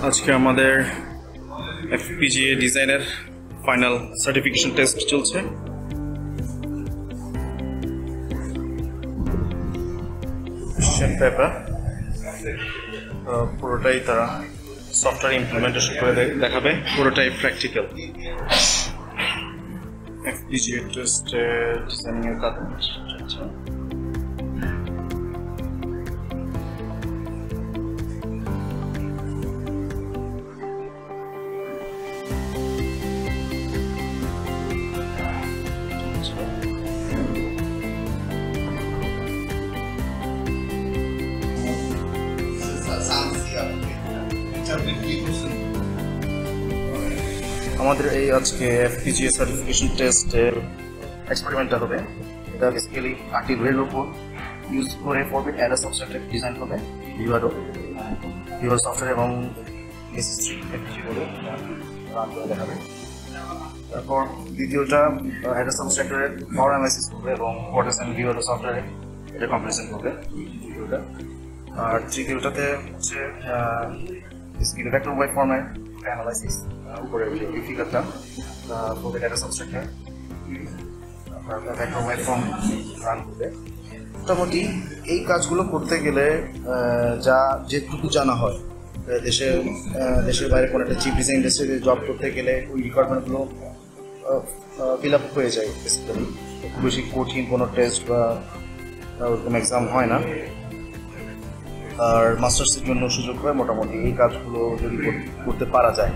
আজকে আমাদের FPGA ডিজাইনের ফাইনাল সার্টিফিকেশন টেস্ট চলছে। কোশ্চেন পেপার পুরোটাই তারা সফটওয়্যার ইমপ্লিমেন্টেশন করে দেখাবে, পুরোটাই প্র্যাকটিক্যাল। FPGA টেস্টের ডিজাইনিং এর কাজ চলছে। আমাদের এই আজকে FPGA সার্টিফিকেশন টেস্টের এক্সপেরিমেন্টটা হবে। এটা বেসিক্যালি আর্টিভের উপর ইউজ করে 4-bit অ্যাডার সফটওয়্যার ডিজাইন হবে, ভিভারো সফটওয়্যার এবং SSD FPGA বলে রান করে দেখাবে। তারপর দ্বিতীয়টা অ্যাডার সফটওয়্যারের পাওয়ার অ্যানালাইসিস করবে এবং কোর্টেস এন্ড ভিভারো সফটওয়্যারে এটা কম্পারিজন করবে দ্বিতীয়টা। আর তৃতীয়টাতে হচ্ছে ভেক্টর ওয়েভ ফর্মের অ্যানালাইসিস উপরে এই ফিগারটা four data substructure vector wave form run করবে। মোটামুটি এই কাজগুলো করতে গেলে যেটুকু জানা হয়, দেশের বাইরে কোনো একটা চিপ ডিজাইন ইন্ডাস্ট্রিতে জব করতে গেলে ওই রিকোয়ারমেন্টগুলো ফিল আপ হয়ে যায়। বেসিক্যালি খুব বেশি কঠিন কোনো টেস্ট বা ওরকম এক্সাম হয় না। আর মাস্টার্সের জন্য সুযোগ হয় মোটামুটি এই কাজগুলো যদি করতে পারা যায়।